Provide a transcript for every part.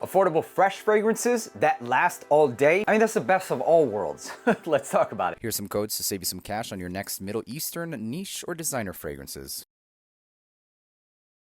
Affordable fresh fragrances that last all day. I mean, that's the best of all worlds. Let's talk about it. Here's some codes to save you some cash on your next Middle Eastern niche or designer fragrances.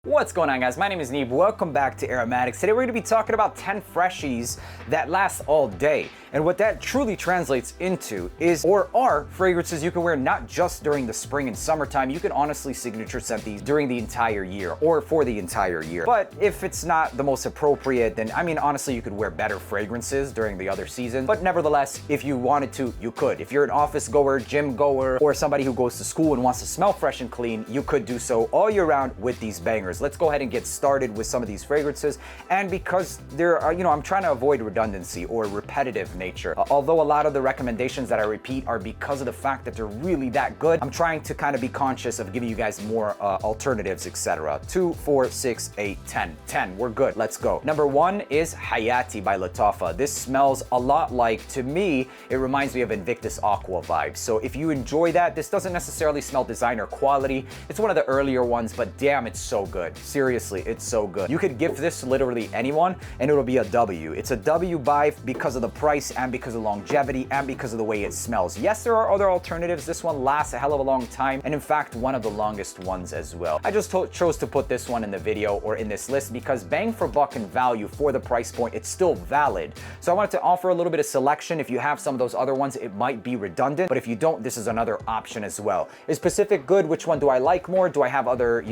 What's going on, guys? My name is Neeb. Welcome back to AROMATIX. Today we're going to be talking about 10 freshies that last all day. And what that truly translates into is, or are, fragrances you can wear not just during the spring and summertime. You can honestly signature scent these during the entire year or for the entire year. But if it's not the most appropriate, then I mean, honestly, you could wear better fragrances during the other season. But nevertheless, if you wanted to, you could. If you're an office goer, gym goer, or somebody who goes to school and wants to smell fresh and clean, you could do so all year round with these bangers. Let's go ahead and get started with some of these fragrances. And because there are, I'm trying to avoid redundancy or repetitive nature. Although a lot of the recommendations that I repeat are because of the fact that they're really that good, I'm trying to kind of be conscious of giving you guys more alternatives, etc. 2, 4, 6, 8, 10. 10, we're good. Let's go. Number 1 is Hayati by Lattafa. This smells a lot like, to me, it reminds me of Invictus Aqua vibes. So if you enjoy that, this doesn't necessarily smell designer quality. It's one of the earlier ones, but damn, it's so good. Seriously, it's so good. You could give this to literally anyone and it'll be a W. It's a W buy because of the price and because of the longevity and because of the way it smells. Yes, there are other alternatives. This one lasts a hell of a long time, and in fact, one of the longest ones as well. I just chose to put this one in the video or in this list because bang for buck and value for the price point, it's still valid. So I wanted to offer a little bit of selection. If you have some of those other ones, it might be redundant, but if you don't, this is another option as well. Is Pacific good? Which one do I like more? Do I have other,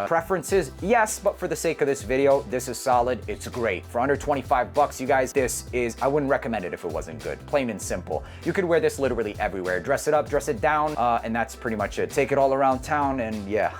preferences? Yes, but for the sake of this video, this is solid. It's great. For under 25 bucks, you guys, this is, I wouldn't recommend it if it wasn't good. Plain and simple. You could wear this literally everywhere. Dress it up, dress it down, and that's pretty much it. Take it all around town, and yeah.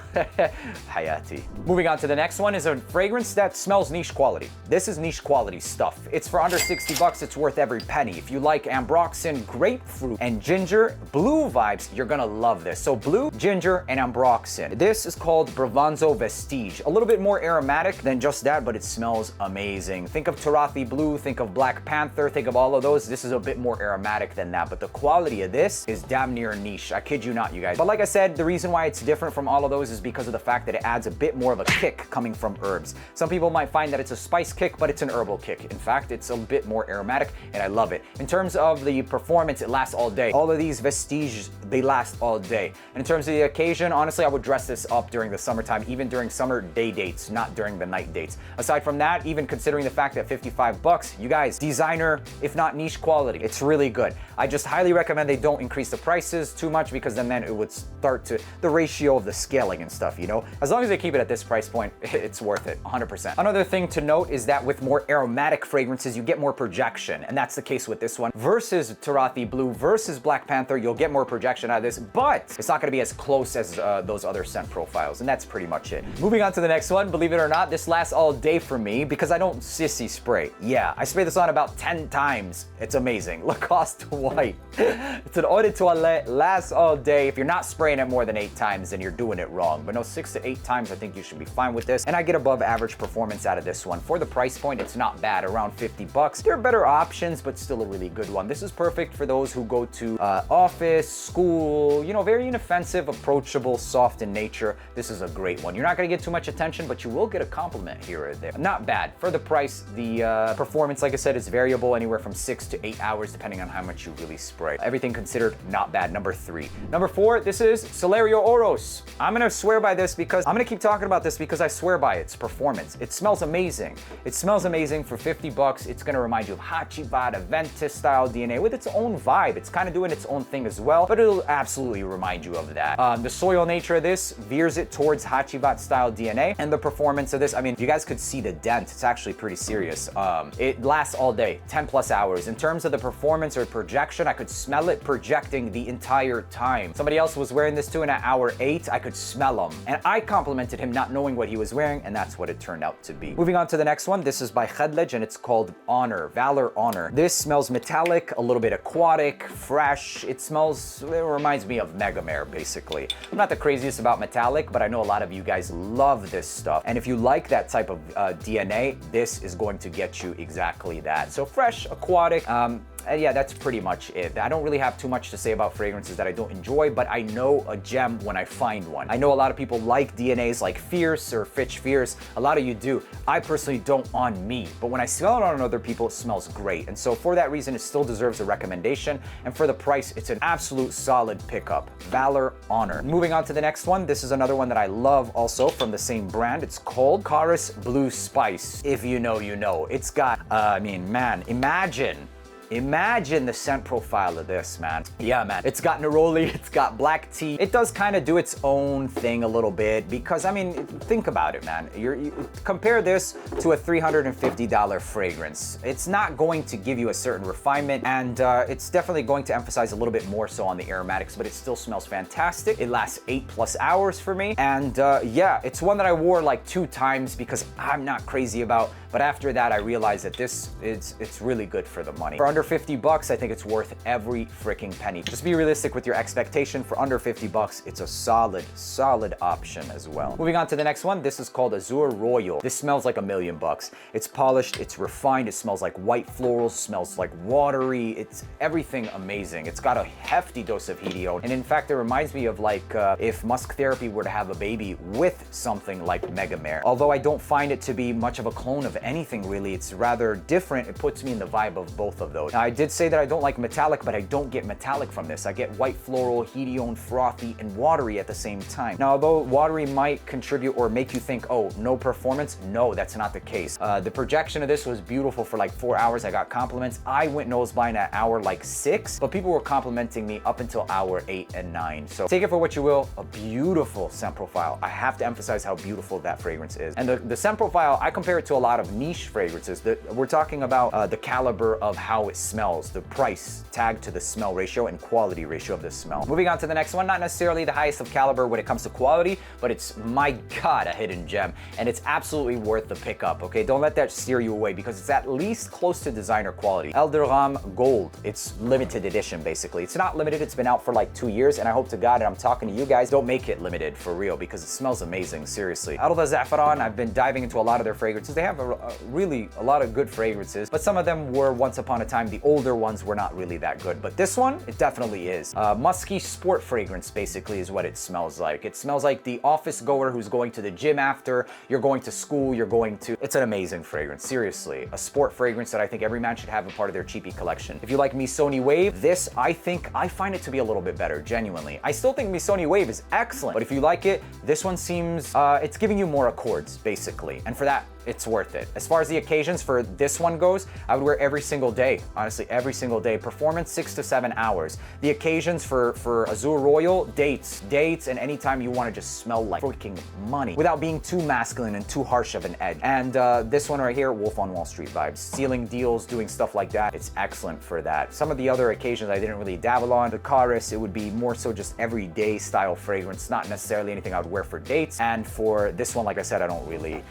Hayati. Moving on to the next one is a fragrance that smells niche quality. This is niche quality stuff. It's for under 60 bucks. It's worth every penny. If you like ambroxan, grapefruit, and ginger, blue vibes, you're gonna love this. So blue, ginger, and ambroxan. This is called Bravanzo Vestige. A little bit more aromatic than just that, but it smells amazing. Think of Tarathi Blue, think of Black Panther, think of all of those. This is a bit more aromatic than that, but the quality of this is damn near niche. I kid you not, you guys. But like I said, the reason why it's different from all of those is because of the fact that it adds a bit more of a kick coming from herbs. Some people might find that it's a spice kick, but it's an herbal kick. In fact, it's a bit more aromatic, and I love it. In terms of the performance, it lasts all day. All of these Vestiges, they last all day. And in terms of the occasion, honestly, I would dress this up during the summertime, even during summer day dates, not during the night dates. Aside from that, even considering the fact that 55 bucks, you guys, designer, if not niche quality, it's really good. I just highly recommend they don't increase the prices too much because then it would start to, the ratio of the scaling and stuff, As long as they keep it at this price point, it's worth it, 100%. Another thing to note is that with more aromatic fragrances, you get more projection, and that's the case with this one. Versus Tarathi Blue, versus Black Panther, you'll get more projection out of this, but it's not gonna be as close as those other scent profiles, and that's pretty much it. Moving on to the next one, believe it or not, this lasts all day for me because I don't sissy spray. Yeah, I spray this on about 10 times. It's amazing. Lacoste White. It's an eau de toilette, lasts all day. If you're not spraying it more than 8 times, then you're doing it wrong. But no, 6 to 8 times, I think you should be fine with this. And I get above average performance out of this one. For the price point, it's not bad, around 50 bucks. There are better options, but still a really good one. This is perfect for those who go to office, school, very inoffensive, approachable, soft in nature. This is a great one. You're not gonna get too much attention, but you will get a compliment here or there. Not bad. For the price, the performance, like I said, is variable, anywhere from 6 to 8 hours, depending on how much you really spray. Everything considered, not bad. Number 3. Number 4, this is Celerio Oros. I'm gonna swear by this because, I'm gonna keep talking about this because I swear by its performance. It smells amazing. It smells amazing for 50 bucks. It's gonna remind you of Hachivat, Aventus style DNA with its own vibe. It's kind of doing its own thing as well, but it'll absolutely remind you of that. The soil nature of this veers it towards Hachivat style DNA, and the performance of this, I mean, you guys could see the dent. It's actually pretty serious. It lasts all day, 10 plus hours. In terms of the performance or projection, I could smell it projecting the entire time. Somebody else was wearing this too, and at hour 8, I could smell him. And I complimented him not knowing what he was wearing, and that's what it turned out to be. Moving on to the next one, this is by Khedlej, and it's called Honor, Valor Honor. This smells metallic, a little bit aquatic, fresh. It reminds me of Megamare, basically. I'm not the craziest about metallic, but I know a lot of you guys love this stuff. And if you like that type of DNA, this is going to get you exactly that. So fresh, aquatic, yeah, that's pretty much it. I don't really have too much to say about fragrances that I don't enjoy, but I know a gem when I find one. I know a lot of people like DNAs like Fierce or Fitch Fierce. A lot of you do. I personally don't on me, but when I smell it on other people, it smells great. And so for that reason, it still deserves a recommendation. And for the price, it's an absolute solid pickup. Valor Honor. Moving on to the next one. This is another one that I love also from the same brand. It's called Chorus Blue Spice. If you know, you know. It's got, I mean, man, Imagine the scent profile of this, man. Yeah, man. It's got neroli, it's got black tea. It does kind of do its own thing a little bit because, I mean, think about it, man. You compare this to a $350 fragrance. It's not going to give you a certain refinement, and it's definitely going to emphasize a little bit more so on the aromatics, but it still smells fantastic. It lasts 8+ hours for me, and yeah, it's one that I wore like 2 times because I'm not crazy about, but after that, I realized that it's really good for the money. For under $50, I think it's worth every freaking penny. Just be realistic with your expectation. For under $50, it's a solid option as well. Moving on to the next one. This is called AZOUR Royal. This smells like $1,000,000. It's polished, it's refined, it smells like white florals, smells like watery. It's everything amazing. It's got a hefty dose of hedione. And in fact, it reminds me of like if Musk Therapy were to have a baby with something like Megamare. Although I don't find it to be much of a clone of anything really. It's rather different. It puts me in the vibe of both of those. Now, I did say that I don't like metallic, but I don't get metallic from this. I get white floral, hedione, frothy, and watery at the same time. Now, although watery might contribute or make you think, oh, no performance, no, that's not the case. The projection of this was beautiful for like 4 hours. I got compliments. I went nose blind at hour like 6, but people were complimenting me up until hour 8 and 9. So take it for what you will. A beautiful scent profile. I have to emphasize how beautiful that fragrance is. And the scent profile, I compare it to a lot of niche fragrances. We're talking about the caliber of how it smells, the price tag to the smell ratio and quality ratio of the smell. Moving on to the next one, not necessarily the highest of caliber when it comes to quality, but it's, my God, a hidden gem, and it's absolutely worth the pickup, okay? Don't let that steer you away because it's at least close to designer quality. Elderam Gold, it's limited edition, basically. It's not limited, it's been out for like 2 years, and I hope to God, and I'm talking to you guys, don't make it limited for real because it smells amazing, seriously. Out of the Zaffaran, I've been diving into a lot of their fragrances. They have really a lot of good fragrances, but some of them were once upon a time, the older ones were not really that good, but this one, it definitely is. Musky sport fragrance basically is what it smells like. It smells like the office goer who's going to the gym after, you're going to school, it's an amazing fragrance, seriously. A sport fragrance that I think every man should have a part of their cheapie collection. If you like Missoni Wave, this, I find it to be a little bit better, genuinely. I still think Missoni Wave is excellent, but if you like it, this one seems, it's giving you more accords, basically. And for that, it's worth it. As far as the occasions for this one goes, I would wear every single day, honestly, every single day. Performance, 6 to 7 hours. The occasions for AZOUR Royal, dates, and anytime you want to just smell like freaking money without being too masculine and too harsh of an edge. And this one right here, Wolf on Wall Street vibes. Sealing deals, doing stuff like that, it's excellent for that. Some of the other occasions I didn't really dabble on. The Chorus, it would be more so just everyday style fragrance, not necessarily anything I would wear for dates. And for this one, like I said, I don't really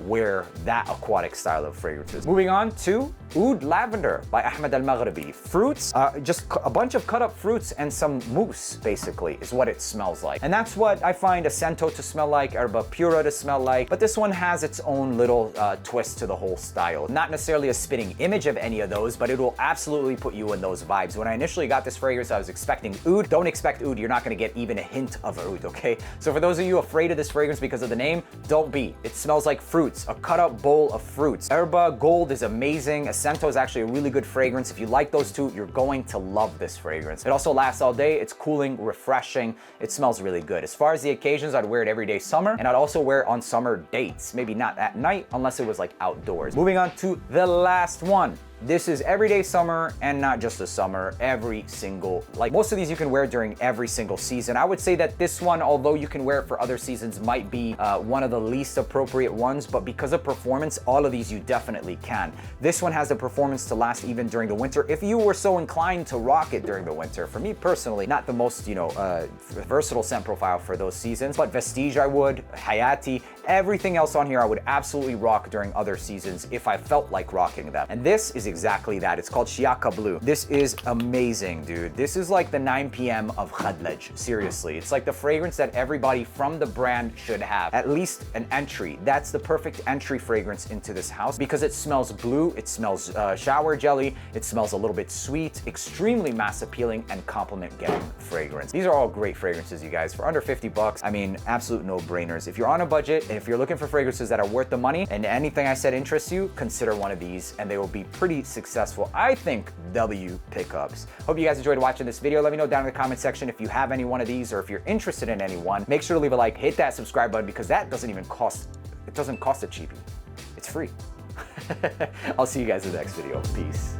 wear that aquatic style of fragrances. Moving on to Oud Lavender by Ahmed Al Maghribi. Fruits, just a bunch of cut up fruits and some mousse, basically, is what it smells like. And that's what I find Acento to smell like, Herba Pura to smell like, but this one has its own little twist to the whole style. Not necessarily a spitting image of any of those, but it will absolutely put you in those vibes. When I initially got this fragrance, I was expecting oud. Don't expect oud, you're not gonna get even a hint of oud, okay? So for those of you afraid of this fragrance because of the name, don't be. It smells like fruits, a cut up bowl of fruits. Herba Gold is amazing. Acento is actually a really good fragrance. If you like those two, you're going to love this fragrance. It also lasts all day. It's cooling, refreshing. It smells really good. As far as the occasions, I'd wear it every day summer, and I'd also wear it on summer dates. Maybe not at night, unless it was like outdoors. Moving on to the last one. This is everyday summer, and not just the summer, every single, like most of these you can wear during every single season. I would say that this one, although you can wear it for other seasons, might be one of the least appropriate ones, but because of performance, all of these you definitely can. This one has the performance to last even during the winter, if you were so inclined to rock it during the winter. For me personally, not the most, versatile scent profile for those seasons, but Vestige I would, Hayati, everything else on here I would absolutely rock during other seasons if I felt like rocking them. And this is exactly that. It's called Shiaka Blue. This is amazing, dude. This is like the 9 p.m. of Khadlej. Seriously, it's like the fragrance that everybody from the brand should have. At least an entry. That's the perfect entry fragrance into this house because it smells blue, it smells shower jelly, it smells a little bit sweet, extremely mass appealing and compliment getting fragrance. These are all great fragrances, you guys. For under 50 bucks, I mean, absolute no-brainers. If you're on a budget and if you're looking for fragrances that are worth the money and anything I said interests you, consider one of these and they will be pretty successful, I think, W pickups. Hope you guys enjoyed watching this video. Let me know down in the comment section if you have any one of these or if you're interested in any one. Make sure to leave a like, hit that subscribe button because that doesn't even cost, it doesn't cost a cheapie. It's free. I'll see you guys in the next video. Peace.